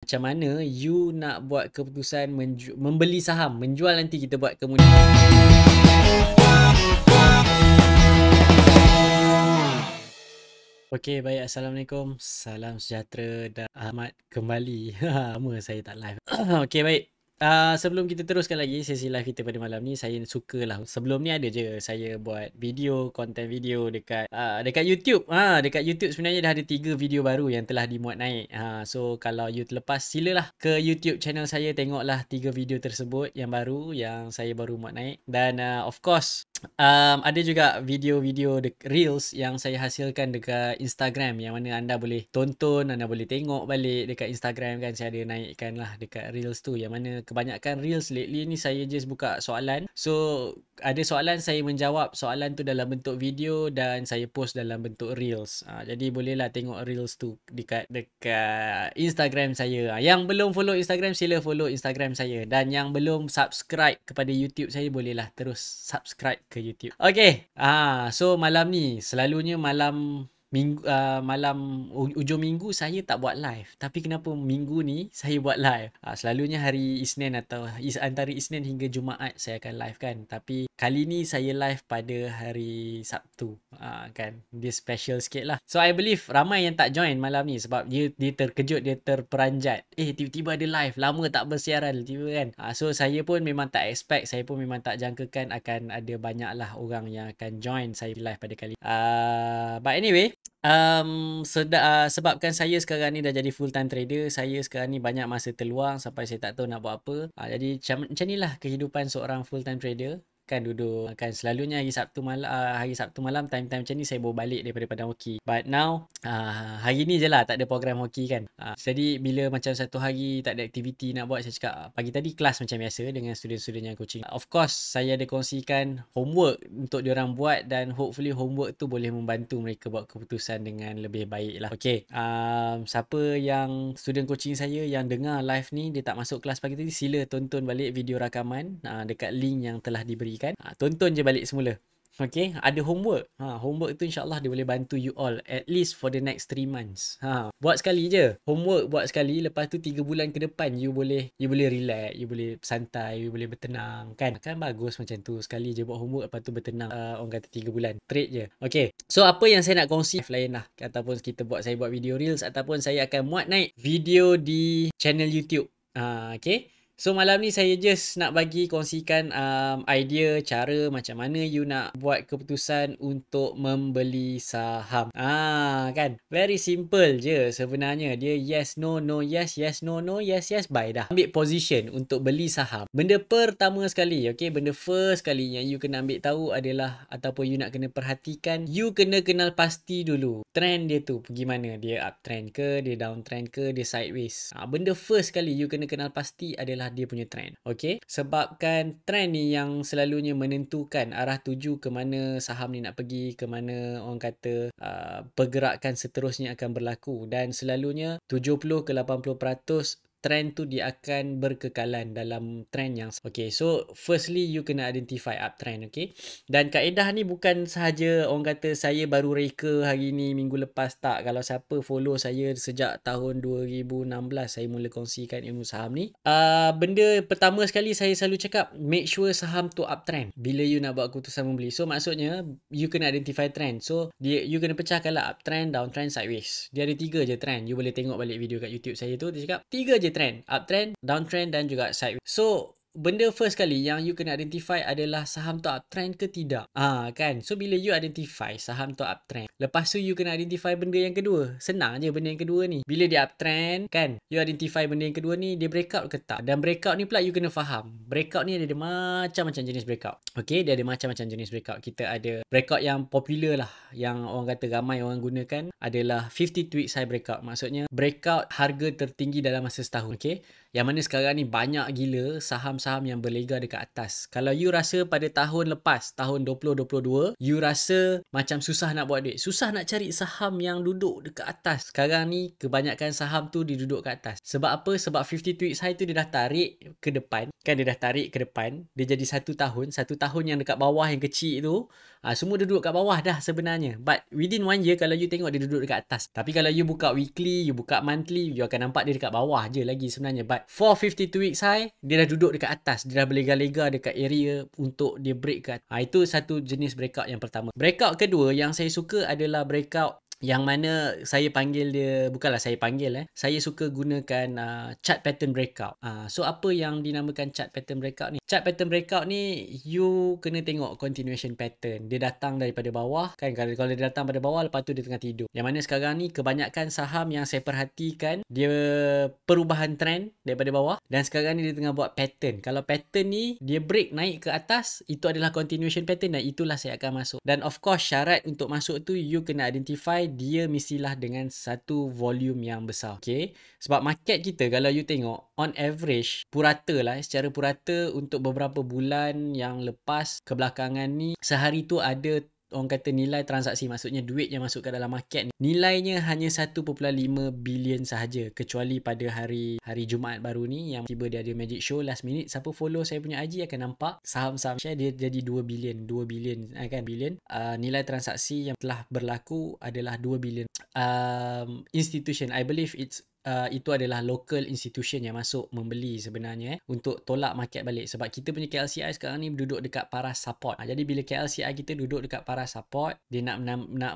Macam mana you nak buat keputusan membeli saham, menjual nanti kita buat kemudian. Okey, baik. Assalamualaikum. Salam sejahtera dan selamat kembali. Lama saya tak live. Okey, baik. Sebelum kita teruskan lagi sesi live kita pada malam ni, saya sukalah. Sebelum ni ada je saya buat video, konten video dekat YouTube. Dekat YouTube sebenarnya dah ada 3 video baru yang telah dimuat naik. So kalau you terlepas, silalah ke YouTube channel saya, tengoklah 3 video tersebut yang baru yang saya baru muat naik. Dan of course ada juga video-video reels yang saya hasilkan dekat Instagram, yang mana anda boleh tonton, anda boleh tengok balik dekat Instagram kan. Saya ada naikkan lah dekat reels tu, yang mana kebanyakan reels lately ni saya just buka soalan. So ada soalan, saya menjawab soalan tu dalam bentuk video dan saya post dalam bentuk reels. Jadi bolehlah tengok reels tu dekat Instagram saya. Yang belum follow Instagram, sila follow Instagram saya. Dan yang belum subscribe kepada YouTube saya, bolehlah terus subscribe ke YouTube. Okay. So malam ni selalunya malam ujung minggu saya tak buat live, tapi kenapa minggu ni saya buat live? Selalunya hari Isnin atau antara Isnin hingga Jumaat saya akan live kan, tapi kali ni saya live pada hari Sabtu. Kan dia special sikit lah. So I believe ramai yang tak join malam ni sebab dia terkejut, dia terperanjat. Tiba-tiba ada live, lama tak bersiaran tiba kan. So saya pun memang tak expect, saya pun memang tak jangkakan akan ada banyak lah orang yang akan join saya live pada kali. But anyway, sebabkan saya sekarang ni dah jadi full time trader, saya sekarang ni banyak masa terluang sampai saya tak tahu nak buat apa. Jadi macam ni lah kehidupan seorang full time trader. Kan duduk kan, selalunya hari Sabtu malam time-time macam ni saya bawa balik daripada padang hoki. But now hari ni je lah tak ada program hoki kan. Jadi bila macam satu hari tak ada aktiviti nak buat, saya cakap pagi tadi kelas macam biasa dengan student-student yang coaching. Of course saya ada kongsikan homework untuk diorang buat, dan hopefully homework tu boleh membantu mereka buat keputusan dengan lebih baik lah. Okay, siapa yang student coaching saya yang dengar live ni, dia tak masuk kelas pagi tadi, sila tonton balik video rakaman dekat link yang telah diberikan. Tonton je balik semula. Okay, ada homework. Homework tu insyaAllah dia boleh bantu you all at least for the next 3 months. Buat sekali je. Homework buat sekali, lepas tu 3 bulan ke depan you boleh relax, you boleh santai, you boleh bertenang kan. Kan bagus macam tu. Sekali je buat homework, lepas tu bertenang orang kata 3 bulan. Trade je. Okay, so apa yang saya nak kongsi lain lah, ataupun saya buat video reels, ataupun saya akan muat naik video di channel YouTube. Okay, so malam ni saya just nak bagi kongsikan idea cara macam mana you nak buat keputusan untuk membeli saham. Kan very simple je sebenarnya. Dia yes no no yes, yes no no yes yes buy dah. Ambil position untuk beli saham. Benda pertama sekali, okay, benda first sekali yang you kena ambil tahu adalah, ataupun you nak kena perhatikan, you kena kenal pasti dulu trend dia tu pergi mana. Dia uptrend ke, dia downtrend ke, dia sideways. Benda first sekali you kena kenal pasti adalah dia punya trend. Okay, sebabkan trend ni yang selalunya menentukan arah tuju ke mana saham ni nak pergi, ke mana orang kata pergerakan seterusnya akan berlaku. Dan selalunya 70 ke 80% trend tu dia akan berkekalan dalam trend yang okay. So firstly you kena identify uptrend. Okay, dan kaedah ni bukan sahaja orang kata saya baru reka hari ni, minggu lepas, tak. Kalau siapa follow saya sejak tahun 2016 saya mula kongsikan ilmu saham ni, benda pertama sekali saya selalu cakap, make sure saham tu uptrend bila you nak buat keputusan membeli. So maksudnya you kena identify trend. So you kena pecahkan lah uptrend, downtrend, sideways. Dia ada 3 je trend. You boleh tengok balik video kat YouTube saya tu, dia cakap 3 je trend, uptrend, downtrend dan juga sideways. So benda first kali yang you kena identify adalah saham tu uptrend ke tidak. Kan. So bila you identify saham tu uptrend, lepas tu you kena identify benda yang kedua. Senang je benda yang kedua ni. Bila dia uptrend kan, you identify benda yang kedua ni, dia breakout ke tak. Dan breakout ni pula you kena faham. Breakout ni ada macam-macam jenis breakout. Okay, dia ada macam-macam jenis breakout. Kita ada breakout yang popular lah, yang orang kata ramai orang gunakan, adalah 52 weeks high breakout. Maksudnya breakout harga tertinggi dalam masa setahun. Okay, yang mana sekarang ni banyak gila saham-saham yang berlega dekat atas. Kalau you rasa pada tahun lepas, tahun 2022, you rasa macam susah nak buat duit, susah nak cari saham yang duduk dekat atas, sekarang ni kebanyakan saham tu diduduk kat atas. Sebab apa? Sebab 52 weeks high tu dia dah tarik ke depan, kan dia dah tarik ke depan, dia jadi 1 tahun, 1 tahun yang dekat bawah yang kecil tu, semua duduk kat bawah dah sebenarnya. But within 1 year, kalau you tengok dia duduk dekat atas. Tapi kalau you buka weekly, you buka monthly, you akan nampak dia dekat bawah je lagi sebenarnya. But for 52 weeks high, dia dah duduk dekat atas. Dia dah berlega-lega dekat area untuk dia break ke atas. Itu satu jenis breakout yang pertama. Breakout kedua yang saya suka adalah breakout yang mana saya panggil dia, bukanlah saya panggil, saya suka gunakan chart pattern breakout. So apa yang dinamakan chart pattern breakout ni? Chart pattern breakout ni you kena tengok continuation pattern. Dia datang daripada bawah kan, kalau dia datang pada bawah lepas tu dia tengah tidur. Yang mana sekarang ni kebanyakan saham yang saya perhatikan dia perubahan trend daripada bawah, dan sekarang ni dia tengah buat pattern. Kalau pattern ni dia break naik ke atas, itu adalah continuation pattern dan itulah saya akan masuk. Dan of course syarat untuk masuk tu you kena identify dia mestilah dengan satu volume yang besar. Okay, sebab market kita kalau you tengok on average purata lah, secara purata untuk beberapa bulan yang lepas kebelakangan ni, sehari tu ada, orang kata, nilai transaksi, maksudnya duit yang masuk ke dalam market ni, nilainya hanya 1.5 bilion sahaja, kecuali pada hari Jumaat baru ni yang tiba dia ada magic show last minute. Siapa follow saya punya IG akan nampak saham-saham share dia jadi 2 bilion kan, bilion. Nilai transaksi yang telah berlaku adalah 2 bilion. Institution, I believe itu adalah local institution yang masuk membeli sebenarnya untuk tolak market balik, sebab kita punya KLCI sekarang ni duduk dekat paras support. Jadi bila KLCI kita duduk dekat paras support, dia nak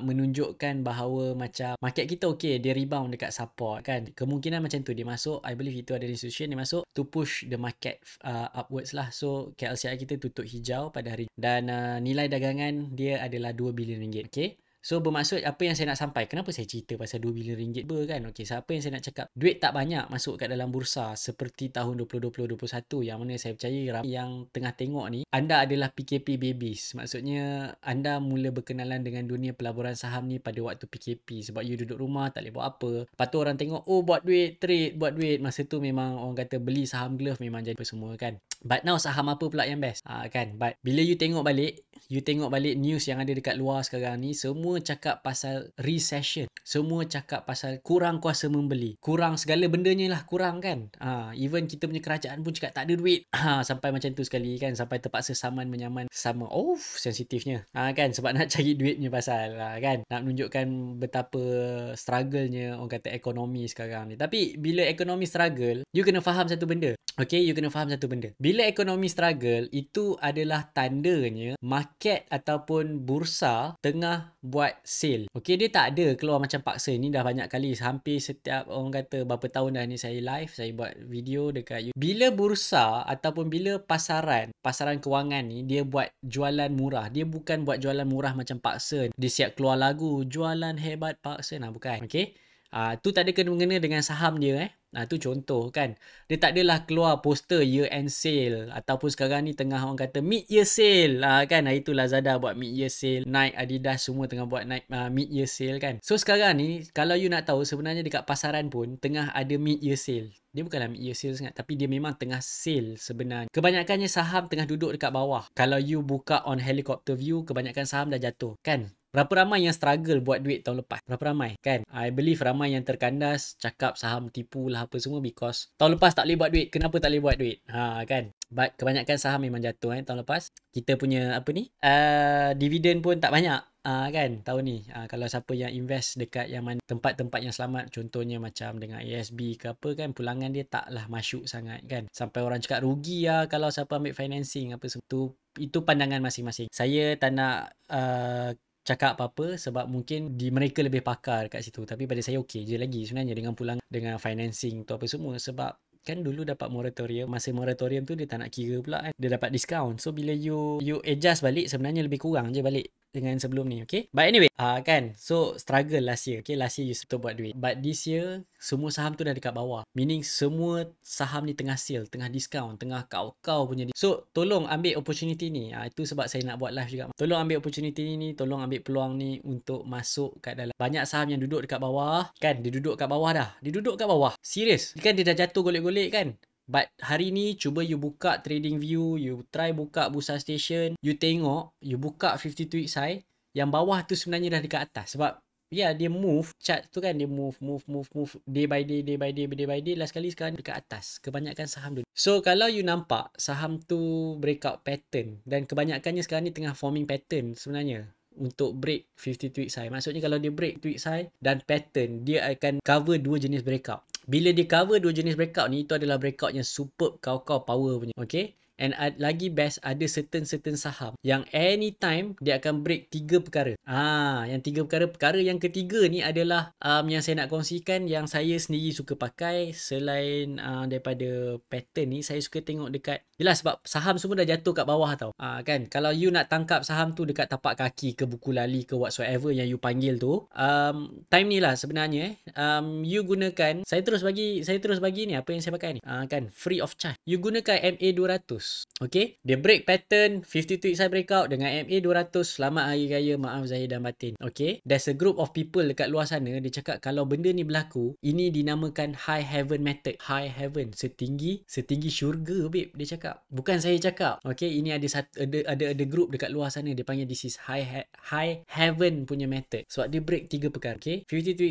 menunjukkan bahawa macam market kita okay, dia rebound dekat support kan, kemungkinan macam tu dia masuk. I believe itu adalah institution dia masuk to push the market upwards lah. So KLCI kita tutup hijau pada hari, dan nilai dagangan dia adalah 2 bilion ringgit. Okay, so bermaksud apa yang saya nak sampai, kenapa saya cerita pasal 2 bilion ringgit kan? Okey, siapa yang saya nak cakap, duit tak banyak masuk kat dalam bursa seperti tahun 2020-2021, yang mana saya percaya ramai yang tengah tengok ni, anda adalah PKP babies. Maksudnya anda mula berkenalan dengan dunia pelaburan saham ni pada waktu PKP, sebab you duduk rumah tak boleh buat apa. Lepas tu orang tengok, oh buat duit, trade, buat duit. Masa tu memang orang kata beli saham glove memang jadi apa semua kan. But now saham apa pula yang best? Kan? But bila you tengok balik news yang ada dekat luar sekarang ni, semua cakap pasal recession. Semua cakap pasal kurang kuasa membeli. Kurang segala bendanya lah kurang kan. Even kita punya kerajaan pun cakap tak ada duit. Sampai macam tu sekali kan. Sampai terpaksa saman menyaman sama. Sensitifnya. Kan? Sebab nak cari duitnya pasal. Kan? Nak menunjukkan betapa struggle-nya orang kata ekonomi sekarang ni. Tapi bila ekonomi struggle, you kena faham satu benda. Okay, you kena faham satu benda. Bila ekonomi struggle, itu adalah tandanya market ataupun bursa tengah buat sale. Okay, dia tak ada keluar macam paksa. Ni dah banyak kali, hampir setiap orang kata berapa tahun dah ni saya live, saya buat video dekat YouTube. Bila bursa ataupun bila pasaran kewangan ni, dia buat jualan murah. Dia bukan buat jualan murah macam paksa. Dia siap keluar lagu, jualan hebat paksa. Bukan. Okay. Tu tak ada kena-mengena dengan saham dia. Tu contoh kan. Dia tak adalah keluar poster year end sale, ataupun sekarang ni tengah orang kata mid year sale kan. Itu Lazada buat mid year sale, Nike, Adidas semua tengah buat mid year sale kan. So sekarang ni kalau you nak tahu, sebenarnya dekat pasaran pun tengah ada mid year sale. Dia bukanlah mid year sale sangat, tapi dia memang tengah sale sebenarnya. Kebanyakannya saham tengah duduk dekat bawah. Kalau you buka on helicopter view, kebanyakan saham dah jatuh kan. Berapa ramai yang struggle buat duit tahun lepas? Berapa ramai kan? I believe ramai yang terkandas cakap saham tipu lah apa semua, because tahun lepas tak boleh buat duit. Kenapa tak boleh buat duit? Kan? But kebanyakan saham memang jatuh tahun lepas. Kita punya dividen pun tak banyak. Kan tahun ni. Kalau siapa yang invest dekat yang mana tempat-tempat yang selamat, contohnya macam dengan ASB ke apa kan, pulangan dia taklah masyuk sangat kan. Sampai orang cakap rugi kalau siapa ambil financing apa semua. Itu pandangan masing-masing. Saya tak nak cakap apa-apa sebab mungkin mereka lebih pakar kat situ. Tapi pada saya okey je lagi sebenarnya dengan pulang, dengan financing tu apa semua. Sebab kan dulu dapat moratorium, masa moratorium tu dia tak nak kira pula kan. Dia dapat discount. So bila you adjust balik, sebenarnya lebih kurang je balik dengan sebelum ni. Okay, but anyway kan, so struggle last year. Okay, last year you betul buat duit, but this year semua saham tu dah dekat bawah, meaning semua saham ni tengah sale, tengah discount, tengah kau punya so tolong ambil opportunity ni. Itu sebab saya nak buat live juga. Tolong ambil opportunity ni, tolong ambil peluang ni untuk masuk kat dalam. Banyak saham yang duduk dekat bawah kan, dia duduk kat bawah dah, dia duduk kat bawah serius kan, dia dah jatuh golek-golek kan. But hari ni cuba you buka TradingView, you try buka Bursa Station, you tengok, you buka 52 weeks high, yang bawah tu sebenarnya dah dekat atas. Sebab dia move chart tu kan, dia move day by day, day by day, day by day, last kali sekarang dekat atas kebanyakan saham tu. So kalau you nampak saham tu breakout pattern, dan kebanyakannya sekarang ni tengah forming pattern sebenarnya untuk break 52 week high. Maksudnya kalau dia break 52 week high dan pattern, dia akan cover dua jenis breakout. Bila dia cover dua jenis breakout ni, itu adalah breakout yang superb, kau power punya. Okay, and lagi best, ada certain saham yang anytime dia akan break tiga perkara. Yang tiga perkara yang ketiga ni adalah yang saya nak kongsikan, yang saya sendiri suka pakai. Selain daripada pattern ni, saya suka tengok dekat, jelas sebab saham semua dah jatuh kat bawah tau. Kan, kalau you nak tangkap saham tu dekat tapak kaki ke buku lali ke whatsoever yang you panggil tu, time ni lah sebenarnya you gunakan, saya terus bagi ni apa yang saya pakai ni, kan, free of charge. You gunakan MA200. Okay, dia break pattern 52 week high breakout dengan MA200. Selamat Hari Raya, maaf zahir dan batin. Okay, there's a group of people dekat luar sana, dia cakap kalau benda ni berlaku, ini dinamakan high heaven method. High heaven, setinggi syurga, babe, dia cakap. Bukan saya cakap. Okay, ini ada group dekat luar sana, dia panggil this is high heaven punya method. Sebab dia break tiga perkara. Okay, 52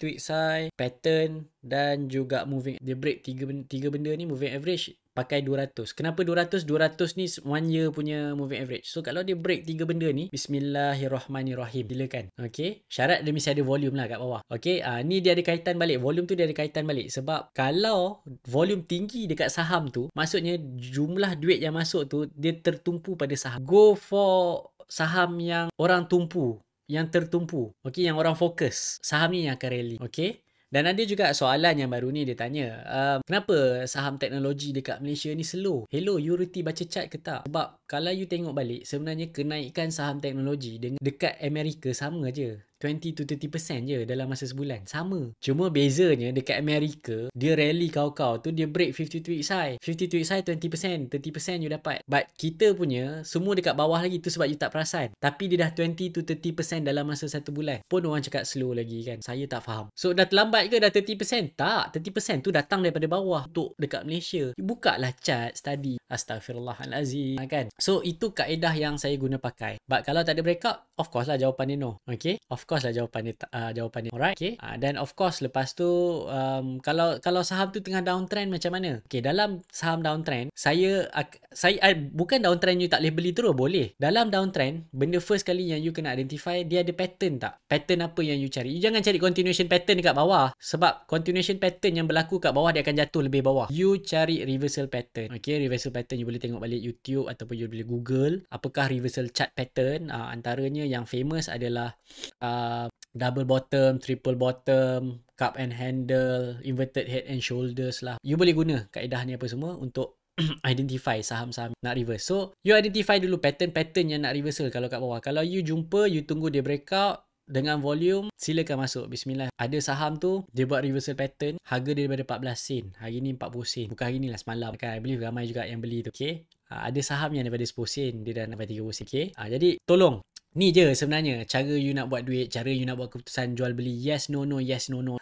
week high, pattern dan juga moving. Dia break tiga benda ni, moving average pakai 200. Kenapa 200? 200 ni 1 year punya moving average. So kalau dia break tiga benda ni, bismillahirrahmanirrahim, silakan. Okay, syarat dia mesti ada volume lah kat bawah. Okay, ni dia ada kaitan balik, volume tu dia ada kaitan balik. Sebab kalau volume tinggi dekat saham tu, maksudnya jumlah duit yang masuk tu dia tertumpu pada saham. Go for saham yang orang tumpu, yang tertumpu. Okay, yang orang fokus, saham ni yang akan rally. Okay, dan ada juga soalan yang baru ni, dia tanya, kenapa saham teknologi dekat Malaysia ni slow? Hello, you reti baca chart ke tak? Sebab kalau you tengok balik, sebenarnya kenaikan saham teknologi dekat Amerika sama je. 20 to 30% je dalam masa sebulan. Sama. Cuma bezanya dekat Amerika, dia rally kau tu, dia break 52 week high. 52 week high 20%, 30% you dapat. But kita punya semua dekat bawah lagi, tu sebab you tak perasan. Tapi dia dah 20 to 30% dalam masa satu bulan. Pun orang cakap slow lagi kan. Saya tak faham. So dah terlambat ke dah 30%? Tak. 30% tu datang daripada bawah untuk dekat Malaysia. Buka lah chart, study. Astaghfirullahalazim, kan? So itu kaedah yang saya guna pakai. But kalau tak ada breakout, of course lah jawapan dia no. Okay? Of course lah jawapan dia. Alright, okay. Dan of course lepas tu kalau saham tu tengah downtrend macam mana? Okay, dalam saham downtrend, saya bukan downtrend you tak boleh beli terus, boleh. Dalam downtrend, benda first kali yang you kena identify, dia ada pattern tak? Pattern apa yang you cari? You jangan cari continuation pattern dekat bawah, sebab continuation pattern yang berlaku kat bawah dia akan jatuh lebih bawah. You cari reversal pattern. Okay, reversal pattern you boleh tengok balik YouTube ataupun you boleh Google apakah reversal chart pattern. Antaranya yang famous adalah double bottom, triple bottom, cup and handle, inverted head and shoulders lah. You boleh guna kaedah ni apa semua untuk identify saham-saham nak reverse. So you identify dulu pattern yang nak reversal kalau kat bawah. Kalau you jumpa, you tunggu dia breakout dengan volume, silakan masuk. Bismillah. Ada saham tu dia buat reversal pattern, harga dia daripada 14 sen, hari ni 40 sen. Bukan hari ni lah, semalam kan. I believe ramai juga yang beli tu. Okay, ada saham yang daripada 10 sen, dia dah dapat 30 sen. Okay, jadi tolong, ni je sebenarnya cara you nak buat duit, cara you nak buat keputusan jual beli. Yes, no, no, yes, no, no.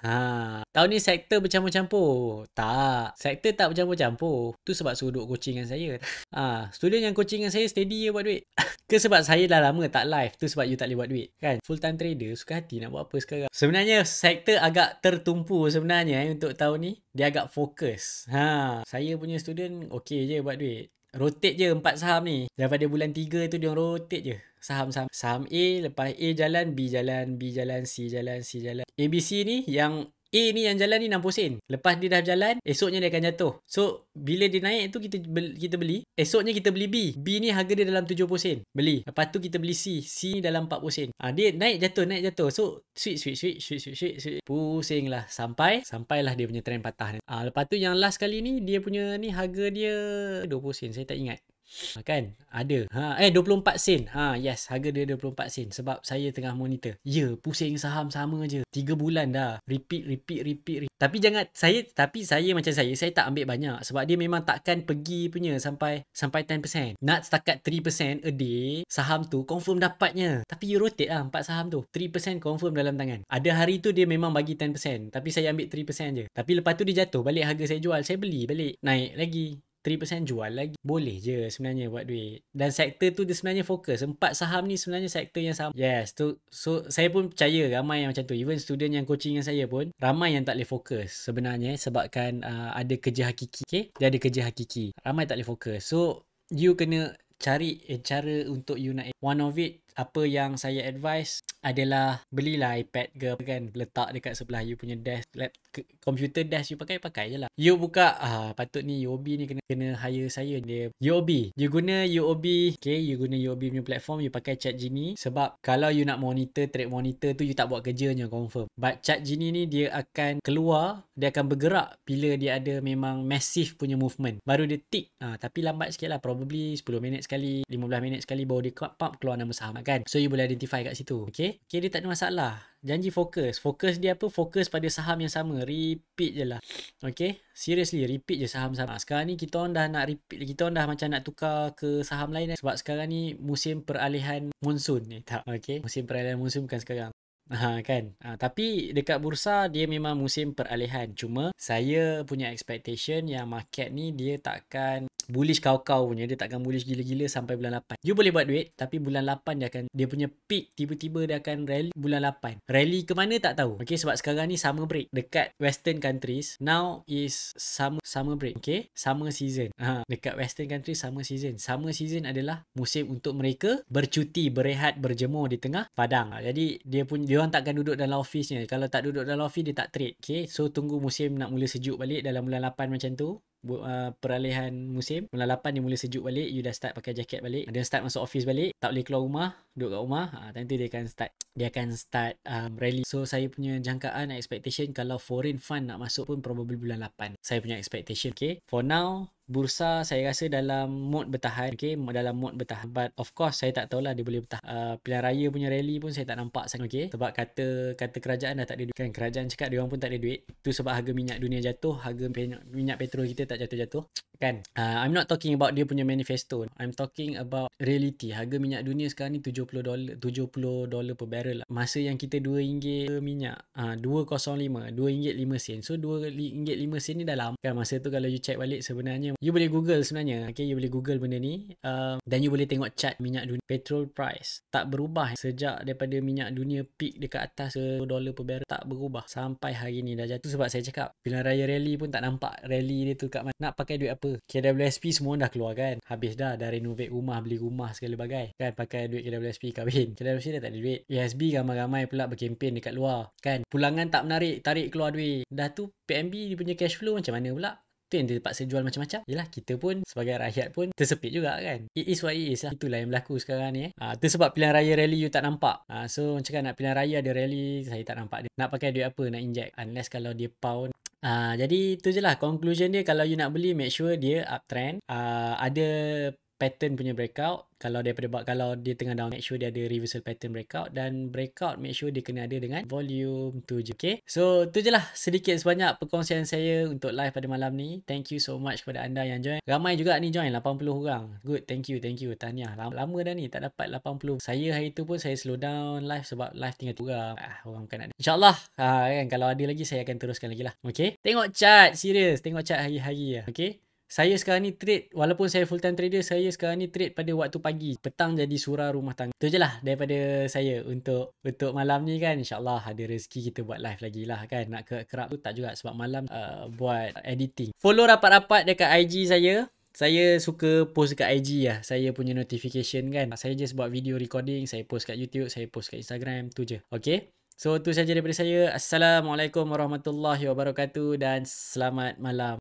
Tahun ni sektor bercampur-campur? Tak. Sektor tak bercampur-campur. Tu sebab suruh duduk coaching dengan saya. Student yang coaching dengan saya steady je buat duit. Ke sebab saya dah lama tak live, tu sebab you tak boleh buat duit kan? Full time trader, suka hati nak buat apa sekarang. Sebenarnya sektor agak tertumpu sebenarnya untuk tahun ni. Dia agak fokus. Saya punya student okey je buat duit. Rotate je 4 saham ni. Daripada bulan 3 tu dia rotate je saham-saham. Saham A, lepas A jalan, B jalan, B jalan, C jalan, C jalan. ABC ni yang A ni yang jalan ni 60 sen. Lepas dia dah jalan, esoknya dia akan jatuh. So bila dia naik tu kita beli, esoknya kita beli B. B ni harga dia dalam 70 sen. Beli. Lepas tu kita beli C. C ni dalam 40 sen. Dia naik jatuh. So sweet. Pusing lah sampailah dia punya trend patah. Lepas tu yang last kali ni dia punya ni harga dia 20 sen. Saya tak ingat. Kan ada 24 sen. Yes, harga dia 24 sen sebab saya tengah monitor. Pusing saham sama je 3 bulan dah, repeat. Tapi saya macam saya tak ambil banyak sebab dia memang takkan pergi punya sampai 10%. Nak setakat 3% a day, saham tu confirm dapatnya. Tapi you rotate lah 4 saham tu, 3% confirm dalam tangan. Ada hari tu dia memang bagi 10%, tapi saya ambil 3% je. Tapi lepas tu dia jatuh balik, harga saya jual, saya beli balik, naik lagi. 3% jual lagi. Boleh je sebenarnya buat duit. Dan sektor tu dia sebenarnya fokus. 4 saham ni sebenarnya sektor yang sama. Yes, tu. So saya pun percaya ramai yang macam tu. Even student yang coaching dengan saya pun ramai yang tak boleh fokus sebenarnya sebabkan ada kerja hakiki. Okay? Dia ada kerja hakiki. Ramai tak boleh fokus. So you kena cari cara untuk you nak. One of it, apa yang saya advise adalah belilah iPad ke apa kan, letak dekat sebelah you punya desk, computer desk you pakai je lah. You buka patut ni UOB ni kena hire saya dia. UOB, you guna UOB, okay, you guna UOB punya platform, you pakai ChatGenie sebab kalau you nak monitor, trade monitor tu you tak buat kerjanya confirm. But ChatGenie ni dia akan keluar, dia akan bergerak bila dia ada memang massive punya movement. Baru dia tick. Tapi lambat sikit lah, probably 10 minit sekali, 15 minit sekali baru dia pump keluar nama saham kan. So you boleh identify kat situ. Okay, dia tak ada masalah. Janji fokus. Fokus dia apa? Fokus pada saham yang sama. Repeat je lah. Okay, seriously repeat je saham-saham. Sekarang ni kita orang dah nak repeat. Kita orang dah macam nak tukar ke saham lain sebab sekarang ni musim peralihan monsun ni. Tak, okay, musim peralihan monsun bukan sekarang. Kan. Tapi dekat bursa dia memang musim peralihan. Cuma saya punya expectation yang market ni dia takkan bullish kau-kau punya. Dia takkan bullish gila-gila sampai bulan 8. You boleh buat duit tapi bulan 8 dia punya peak tiba-tiba dia akan rally bulan 8. Rally ke mana tak tahu. Okay, sebab sekarang ni summer break dekat western countries. Now is summer break. Okay, summer season. Dekat western countries summer season. Summer season adalah musim untuk mereka bercuti, berehat, berjemur di tengah padang. Jadi dia orang takkan duduk dalam office-nya. Kalau tak duduk dalam office dia tak trade. Okay, so tunggu musim nak mula sejuk balik dalam bulan 8 macam tu. Peralihan musim bulan 8 dia mula sejuk balik, you dah start pakai jaket balik, dia start masuk office balik, tak boleh keluar rumah, duduk kat rumah, time tu dia akan start rally. So saya punya jangkaan expectation kalau foreign fund nak masuk pun probably bulan 8. Saya punya expectation. Okay, for now bursa saya rasa dalam mode bertahan. Okay, dalam mode bertahan. But of course saya tak tahulah dia boleh bertahan. Pilihan raya punya rally pun saya tak nampak sangat. Okay, sebab kata kerajaan dah tak ada duit kan. Kerajaan cakap dia orang pun tak ada duit. Tu sebab harga minyak dunia jatuh, harga minyak petrol kita tak jatuh-jatuh kan. I'm not talking about dia punya manifesto. I'm talking about reality. Harga minyak dunia sekarang ni $70 per barrel lah. Masa yang kita RM2 minyak 205 RM2.05. So RM2.05 ni dah lama kan. Masa tu kalau you check balik sebenarnya you boleh google sebenarnya. Okay, you boleh google benda ni dan you boleh tengok chart minyak dunia. Petrol price tak berubah sejak daripada minyak dunia peak dekat atas $1 per barrel, tak berubah sampai hari ni dah jatuh. Sebab saya cakap pilihan raya rally pun tak nampak rally dia tu kat mana. Nak pakai duit apa? KWSP semua dah keluar kan. Habis dah renovate rumah, beli rumah segala bagai kan. Pakai duit KWSP kahwin. KWSP dah tak ada duit. ASB ramai-ramai pula berkempen dekat luar kan. Pulangan tak menarik, tarik keluar duit. Dah tu PNB dia punya cash flow macam mana pula? Tu yang dia terpaksa jual macam-macam. Yelah, kita pun sebagai rakyat pun tersepit juga kan. It is what it is lah. Itulah yang berlaku sekarang ni. Tu sebab pilihan raya rally you tak nampak. So macam nak pilihan raya ada rally, saya tak nampak dia. Nak pakai duit apa nak inject? Unless kalau dia pound. Jadi tu je lah conclusion dia. Kalau you nak beli, make sure dia uptrend. Ada pattern punya breakout. Kalau dia tengah down, make sure dia ada reversal pattern breakout. Dan breakout make sure dia kena ada dengan volume tu je. Okay, so tu je lah sedikit sebanyak perkongsian saya untuk live pada malam ni. Thank you so much kepada anda yang join. Ramai juga ni join, 80 orang. Good, thank you. Tahniah, lama dah ni tak dapat 80. Saya hari tu pun saya slow down live sebab live tinggal 2 orang. Orang bukan nak. InsyaAllah kan, kalau ada lagi saya akan teruskan lagi lah. Okay, tengok chart, serius, tengok chart hari-hari lah. Okay, saya sekarang ni trade, walaupun saya full time trader, saya sekarang ni trade pada waktu pagi. Petang jadi surah rumah tangga. Itu je lah daripada saya untuk malam ni kan. InsyaAllah ada rezeki kita buat live lagi lah kan. Nak kerap tu tak juga sebab malam buat editing. Follow rapat-rapat dekat IG saya. Saya suka post dekat IG lah. Saya punya notification kan. Saya just buat video recording. Saya post kat YouTube. Saya post kat Instagram. Tu je. Okay, so tu saja daripada saya. Assalamualaikum warahmatullahi wabarakatuh. Dan selamat malam.